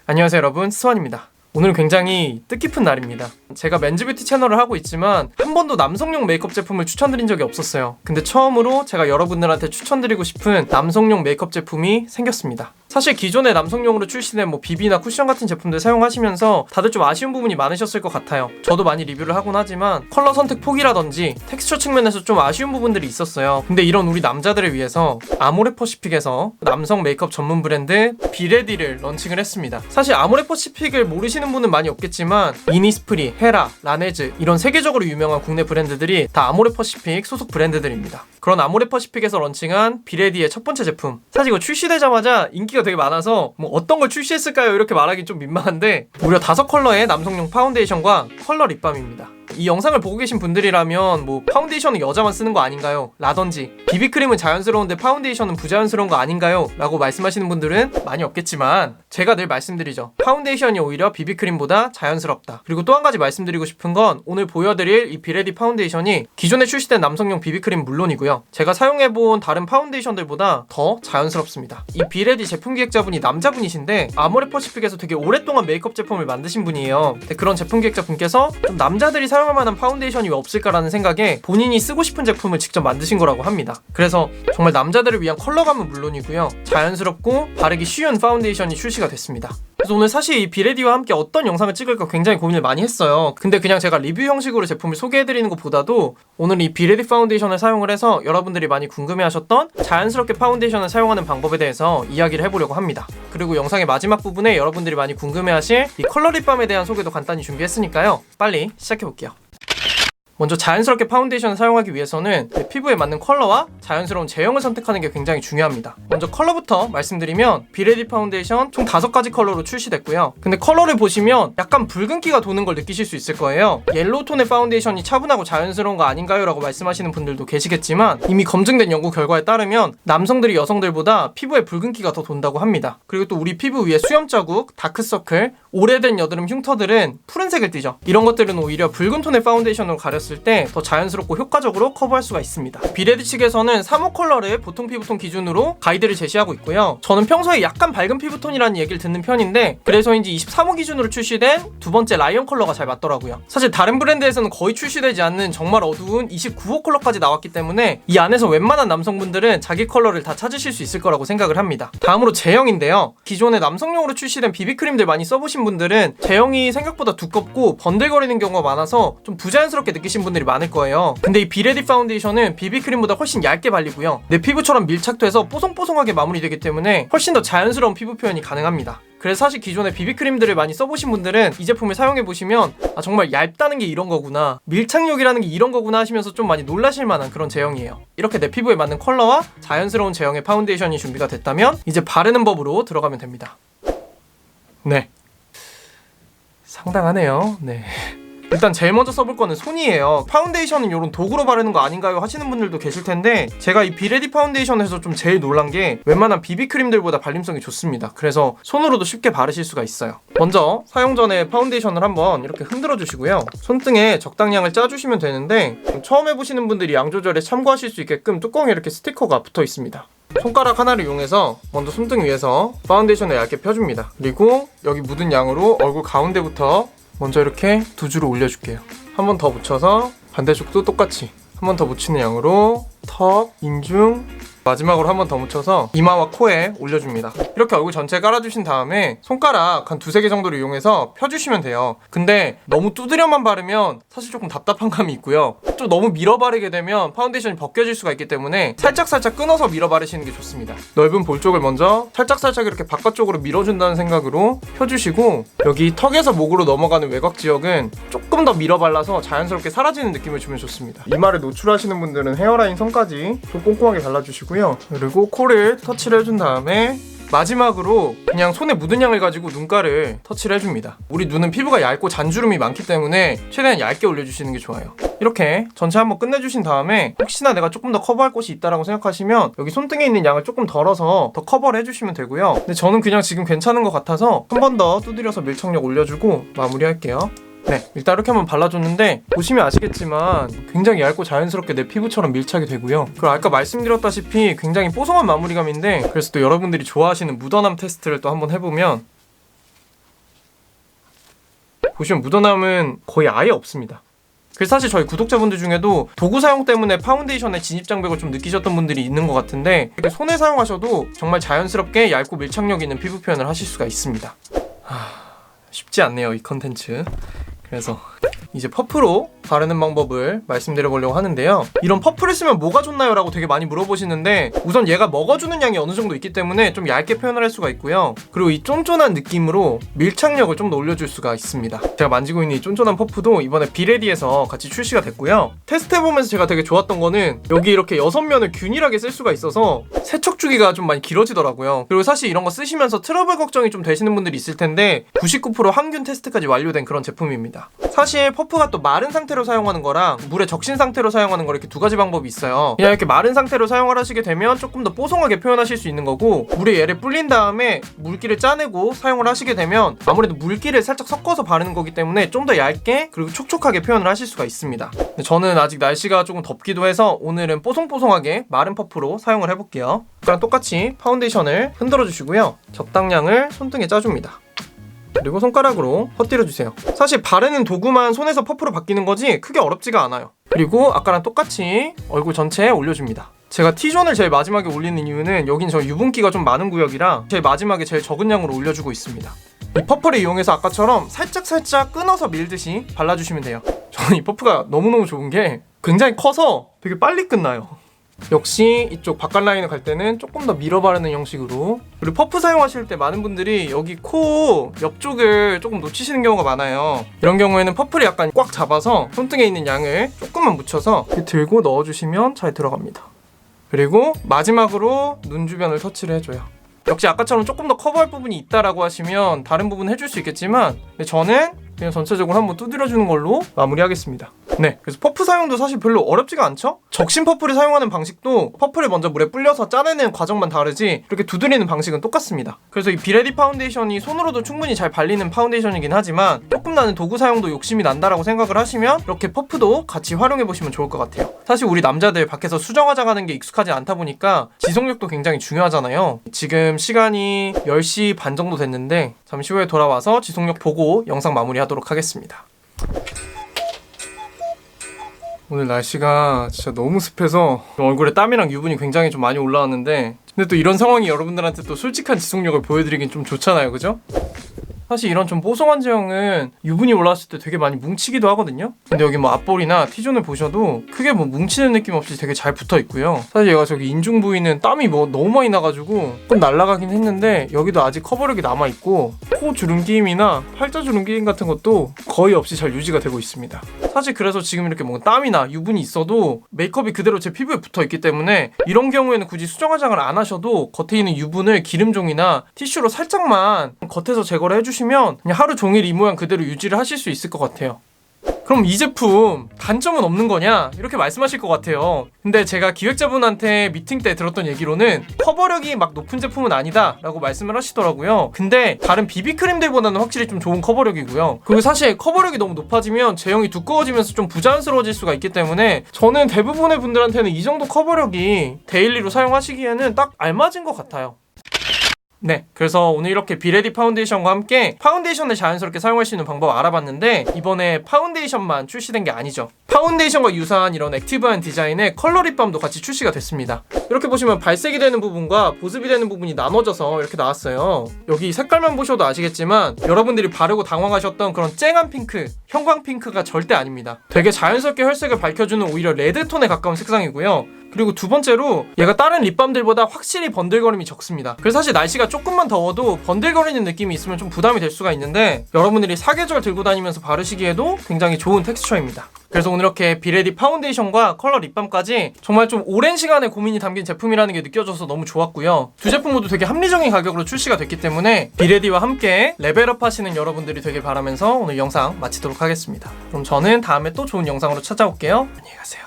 안녕하세요 여러분, 스완입니다. 오늘은 굉장히 뜻깊은 날입니다. 제가 맨즈뷰티 채널을 하고 있지만 한 번도 남성용 메이크업 제품을 추천드린 적이 없었어요. 근데 처음으로 제가 여러분들한테 추천드리고 싶은 남성용 메이크업 제품이 생겼습니다. 사실 기존에 남성용으로 출시된 비비나 쿠션 같은 제품들 사용하시면서 다들 좀 아쉬운 부분이 많으셨을 것 같아요. 저도 많이 리뷰를 하곤 하지만 컬러 선택 폭이라든지 텍스처 측면에서 좀 아쉬운 부분들이 있었어요. 근데 이런 우리 남자들을 위해서 아모레퍼시픽에서 남성 메이크업 전문 브랜드 비레디를 런칭을 했습니다. 사실 아모레퍼시픽을 모르시는 분은 많이 없겠지만 이니스프리, 헤라, 라네즈 이런 세계적으로 유명한 국내 브랜드들이 다 아모레퍼시픽 소속 브랜드들입니다. 그런 아모레퍼시픽에서 런칭한 비레디의 첫 번째 제품, 사실 이거 출시되자마자 인기가 되게 많아서 어떤 걸 출시했을까요? 이렇게 말하기 좀 민망한데 무려 5컬러의 남성용 파운데이션과 컬러 립밤입니다. 이 영상을 보고 계신 분들이라면 파운데이션은 여자만 쓰는 거 아닌가요? 라든지 비비크림은 자연스러운데 파운데이션은 부자연스러운 거 아닌가요? 라고 말씀하시는 분들은 많이 없겠지만 제가 늘 말씀드리죠. 파운데이션이 오히려 비비크림보다 자연스럽다. 그리고 또 한 가지 말씀드리고 싶은 건 오늘 보여드릴 이 비레디 파운데이션이 기존에 출시된 남성용 비비크림 물론이고요. 제가 사용해본 다른 파운데이션들보다 더 자연스럽습니다. 이 비레디 제품 기획자분이 남자분이신데 아모레퍼시픽에서 되게 오랫동안 메이크업 제품을 만드신 분이에요. 근데 그런 제품 기획자분께서 좀 남자들이 사용할 만한 파운데이션이 왜 없을까라는 생각에 본인이 쓰고 싶은 제품을 직접 만드신 거라고 합니다. 그래서 정말 남자들을 위한 컬러감은 물론이고요. 자연스럽고 바르기 쉬운 파운데이션이 출시가 됐습니다. 그래서 오늘 사실 이 비레디와 함께 어떤 영상을 찍을까 굉장히 고민을 많이 했어요. 근데 그냥 제가 리뷰 형식으로 제품을 소개해드리는 것보다도 오늘 이 비레디 파운데이션을 사용을 해서 여러분들이 많이 궁금해하셨던 자연스럽게 파운데이션을 사용하는 방법에 대해서 이야기를 해보려고 합니다. 그리고 영상의 마지막 부분에 여러분들이 많이 궁금해하실 이 컬러 립밤에 대한 소개도 간단히 준비했으니까요. 빨리 시작해볼게요. 먼저 자연스럽게 파운데이션을 사용하기 위해서는 내 피부에 맞는 컬러와 자연스러운 제형을 선택하는 게 굉장히 중요합니다. 먼저 컬러부터 말씀드리면 비레디 파운데이션 총 5가지 컬러로 출시됐고요. 근데 컬러를 보시면 약간 붉은기가 도는 걸 느끼실 수 있을 거예요. 옐로우 톤의 파운데이션이 차분하고 자연스러운 거 아닌가요? 라고 말씀하시는 분들도 계시겠지만 이미 검증된 연구 결과에 따르면 남성들이 여성들보다 피부에 붉은기가 더 돈다고 합니다. 그리고 또 우리 피부 위에 수염 자국, 다크서클, 오래된 여드름 흉터들은 푸른색을 띠죠. 이런 것들은 오히려 붉은 톤의 파운데이션으로 가렸을 때 더 자연스럽고 효과적으로 커버할 수가 있습니다. 비레디 측에서는 3호 컬러를 보통 피부톤 기준으로 가이드를 제시하고 있고요. 저는 평소에 약간 밝은 피부톤이라는 얘기를 듣는 편인데 그래서인지 23호 기준으로 출시된 두 번째 라이언 컬러가 잘 맞더라고요. 사실 다른 브랜드에서는 거의 출시되지 않는 정말 어두운 29호 컬러까지 나왔기 때문에 이 안에서 웬만한 남성분들은 자기 컬러를 다 찾으실 수 있을 거라고 생각을 합니다. 다음으로 제형인데요. 기존에 남성용으로 출시된 비비크림들 많이 써보신 분들은 제형이 생각보다 두껍고 번들거리는 경우가 많아서 좀 부자연스럽게 느끼신 분들이 많을 거예요. 근데 이 비레디 파운데이션은 비비크림보다 훨씬 얇게 발리고요. 내 피부처럼 밀착돼서 뽀송뽀송하게 마무리되기 때문에 훨씬 더 자연스러운 피부 표현이 가능합니다. 그래서 사실 기존에 비비크림들을 많이 써보신 분들은 이 제품을 사용해보시면 정말 얇다는 게 이런 거구나, 밀착력이라는 게 이런 거구나 하시면서 좀 많이 놀라실 만한 그런 제형이에요. 이렇게 내 피부에 맞는 컬러와 자연스러운 제형의 파운데이션이 준비가 됐다면 이제 바르는 법으로 들어가면 됩니다. 네, 상당하네요. 네, 일단 제일 먼저 써볼 거는 손이에요. 파운데이션은 이런 도구로 바르는 거 아닌가요? 하시는 분들도 계실 텐데 제가 이 비레디 파운데이션에서 좀 제일 놀란 게 웬만한 비비크림들보다 발림성이 좋습니다. 그래서 손으로도 쉽게 바르실 수가 있어요. 먼저 사용 전에 파운데이션을 한번 이렇게 흔들어 주시고요. 손등에 적당량을 짜주시면 되는데 처음 해보시는 분들이 양 조절에 참고하실 수 있게끔 뚜껑에 이렇게 스티커가 붙어 있습니다. 손가락 하나를 이용해서 먼저 손등 위에서 파운데이션을 얇게 펴줍니다. 그리고 여기 묻은 양으로 얼굴 가운데부터 먼저 이렇게 두 줄을 올려줄게요. 한 번 더 묻혀서 반대쪽도 똑같이 한 번 더 묻히는 양으로 턱, 인중, 마지막으로 한 번 더 묻혀서 이마와 코에 올려줍니다. 이렇게 얼굴 전체에 깔아주신 다음에 손가락 한 2-3개 정도를 이용해서 펴주시면 돼요. 근데 너무 두드려만 바르면 사실 조금 답답한 감이 있고요. 좀 너무 밀어 바르게 되면 파운데이션이 벗겨질 수가 있기 때문에 살짝살짝 끊어서 밀어 바르시는 게 좋습니다. 넓은 볼 쪽을 먼저 살짝살짝 이렇게 바깥쪽으로 밀어준다는 생각으로 펴주시고 여기 턱에서 목으로 넘어가는 외곽 지역은 조금 더 밀어 발라서 자연스럽게 사라지는 느낌을 주면 좋습니다. 이마를 노출하시는 분들은 헤어라인 선까지 좀 꼼꼼하게 발라주시고요. 그리고 코를 터치를 해준 다음에 마지막으로 그냥 손에 묻은 양을 가지고 눈가를 터치를 해줍니다. 우리 눈은 피부가 얇고 잔주름이 많기 때문에 최대한 얇게 올려주시는 게 좋아요. 이렇게 전체 한번 끝내주신 다음에 혹시나 내가 조금 더 커버할 곳이 있다라고 생각하시면 여기 손등에 있는 양을 조금 덜어서 더 커버를 해주시면 되고요. 근데 저는 그냥 지금 괜찮은 것 같아서 한 번 더 두드려서 밀착력 올려주고 마무리할게요. 네, 일단 이렇게 한번 발라줬는데 보시면 아시겠지만 굉장히 얇고 자연스럽게 내 피부처럼 밀착이 되고요. 그리고 아까 말씀드렸다시피 굉장히 뽀송한 마무리감인데 그래서 또 여러분들이 좋아하시는 묻어남 테스트를 또 한번 해보면 보시면 묻어남은 거의 아예 없습니다. 그래서 사실 저희 구독자분들 중에도 도구 사용 때문에 파운데이션의 진입장벽을 좀 느끼셨던 분들이 있는 것 같은데 이렇게 손에 사용하셔도 정말 자연스럽게 얇고 밀착력 있는 피부 표현을 하실 수가 있습니다. 쉽지 않네요, 이 컨텐츠. 그래서 이제 퍼프로 바르는 방법을 말씀드려보려고 하는데요. 이런 퍼프를 쓰면 뭐가 좋나요? 라고 되게 많이 물어보시는데 우선 얘가 먹어주는 양이 어느 정도 있기 때문에 좀 얇게 표현을 할 수가 있고요. 그리고 이 쫀쫀한 느낌으로 밀착력을 좀 더 올려줄 수가 있습니다. 제가 만지고 있는 이 쫀쫀한 퍼프도 이번에 비레디에서 같이 출시가 됐고요. 테스트해보면서 제가 되게 좋았던 거는 여기 이렇게 6면을 균일하게 쓸 수가 있어서 세척 주기가 좀 많이 길어지더라고요. 그리고 사실 이런 거 쓰시면서 트러블 걱정이 좀 되시는 분들이 있을 텐데 99% 항균 테스트까지 완료된 그런 제품입니다. 사실 퍼프가 또 마른 상태로 사용하는 거랑 물에 적신 상태로 사용하는 거 이렇게 두 가지 방법이 있어요. 그냥 이렇게 마른 상태로 사용을 하시게 되면 조금 더 뽀송하게 표현하실 수 있는 거고, 물에 얘를 불린 다음에 물기를 짜내고 사용을 하시게 되면 아무래도 물기를 살짝 섞어서 바르는 거기 때문에 좀 더 얇게 그리고 촉촉하게 표현을 하실 수가 있습니다. 근데 저는 아직 날씨가 조금 덥기도 해서 오늘은 뽀송뽀송하게 마른 퍼프로 사용을 해볼게요. 그랑 똑같이 파운데이션을 흔들어 주시고요. 적당량을 손등에 짜줍니다. 그리고 손가락으로 퍼뜨려주세요. 사실 바르는 도구만 손에서 퍼프로 바뀌는 거지 크게 어렵지가 않아요. 그리고 아까랑 똑같이 얼굴 전체에 올려줍니다. 제가 T존을 제일 마지막에 올리는 이유는 여긴 저 유분기가 좀 많은 구역이라 제일 마지막에 제일 적은 양으로 올려주고 있습니다. 이 퍼프를 이용해서 아까처럼 살짝 끊어서 밀듯이 발라주시면 돼요. 저는 이 퍼프가 너무너무 좋은 게 굉장히 커서 되게 빨리 끝나요. 역시 이쪽 바깥 라인을 갈 때는 조금 더 밀어 바르는 형식으로. 그리고 퍼프 사용하실 때 많은 분들이 여기 코 옆쪽을 조금 놓치시는 경우가 많아요. 이런 경우에는 퍼프를 약간 꽉 잡아서 손등에 있는 양을 조금만 묻혀서 이렇게 들고 넣어주시면 잘 들어갑니다. 그리고 마지막으로 눈 주변을 터치를 해줘요. 역시 아까처럼 조금 더 커버할 부분이 있다라고 하시면 다른 부분 해줄 수 있겠지만 근데 저는 그냥 전체적으로 한번 두드려주는 걸로 마무리하겠습니다. 네, 그래서 퍼프 사용도 사실 별로 어렵지가 않죠? 적신 퍼프를 사용하는 방식도 퍼프를 먼저 물에 불려서 짜내는 과정만 다르지 이렇게 두드리는 방식은 똑같습니다. 그래서 이 비레디 파운데이션이 손으로도 충분히 잘 발리는 파운데이션이긴 하지만 조금 나는 도구 사용도 욕심이 난다라고 생각을 하시면 이렇게 퍼프도 같이 활용해보시면 좋을 것 같아요. 사실 우리 남자들 밖에서 수정 화장하는 게 익숙하지 않다 보니까 지속력도 굉장히 중요하잖아요. 지금 시간이 10시 반 정도 됐는데 잠시 후에 돌아와서 지속력 보고 영상 마무리하도록 하겠습니다. 오늘 날씨가 진짜 너무 습해서 얼굴에 땀이랑 유분이 굉장히 좀 많이 올라왔는데 근데 또 이런 상황이 여러분들한테 또 솔직한 지속력을 보여드리긴 좀 좋잖아요, 그죠? 사실 이런 좀 뽀송한 제형은 유분이 올라왔을 때 되게 많이 뭉치기도 하거든요. 근데 여기 뭐 앞볼이나 T존을 보셔도 크게 뭐 뭉치는 느낌 없이 되게 잘 붙어 있고요. 사실 얘가 저기 인중 부위는 땀이 뭐 너무 많이 나가지고 좀 날아가긴 했는데 여기도 아직 커버력이 남아있고 코 주름기임이나 팔자 주름기임 같은 것도 거의 없이 잘 유지가 되고 있습니다. 사실 그래서 지금 이렇게 뭔가 땀이나 유분이 있어도 메이크업이 그대로 제 피부에 붙어 있기 때문에 이런 경우에는 굳이 수정 화장을 안 하셔도 겉에 있는 유분을 기름종이나 티슈로 살짝만 겉에서 제거를 해주시면 그냥 하루 종일 이 모양 그대로 유지를 하실 수 있을 것 같아요. 그럼 이 제품 단점은 없는 거냐? 이렇게 말씀하실 것 같아요. 근데 제가 기획자분한테 미팅 때 들었던 얘기로는 커버력이 막 높은 제품은 아니다 라고 말씀을 하시더라고요. 근데 다른 비비크림들보다는 확실히 좀 좋은 커버력이고요. 그리고 사실 커버력이 너무 높아지면 제형이 두꺼워지면서 좀 부자연스러워질 수가 있기 때문에 저는 대부분의 분들한테는 이 정도 커버력이 데일리로 사용하시기에는 딱 알맞은 것 같아요. 네, 그래서 오늘 이렇게 비레디 파운데이션과 함께 파운데이션을 자연스럽게 사용할 수 있는 방법 알아봤는데 이번에 파운데이션만 출시된 게 아니죠. 파운데이션과 유사한 이런 액티브한 디자인의 컬러 립밤도 같이 출시가 됐습니다. 이렇게 보시면 발색이 되는 부분과 보습이 되는 부분이 나눠져서 이렇게 나왔어요. 여기 색깔만 보셔도 아시겠지만 여러분들이 바르고 당황하셨던 그런 쨍한 핑크, 형광 핑크가 절대 아닙니다. 되게 자연스럽게 혈색을 밝혀주는 오히려 레드톤에 가까운 색상이고요. 그리고 두 번째로 얘가 다른 립밤들보다 확실히 번들거림이 적습니다. 그래서 사실 날씨가 조금만 더워도 번들거리는 느낌이 있으면 좀 부담이 될 수가 있는데 여러분들이 사계절 들고 다니면서 바르시기에도 굉장히 좋은 텍스처입니다. 그래서 오늘 이렇게 비레디 파운데이션과 컬러 립밤까지 정말 좀 오랜 시간의 고민이 담긴 제품이라는 게 느껴져서 너무 좋았고요. 두 제품 모두 되게 합리적인 가격으로 출시가 됐기 때문에 비레디와 함께 레벨업 하시는 여러분들이 되길 바라면서 오늘 영상 마치도록 하겠습니다. 그럼 저는 다음에 또 좋은 영상으로 찾아올게요. 안녕히 가세요.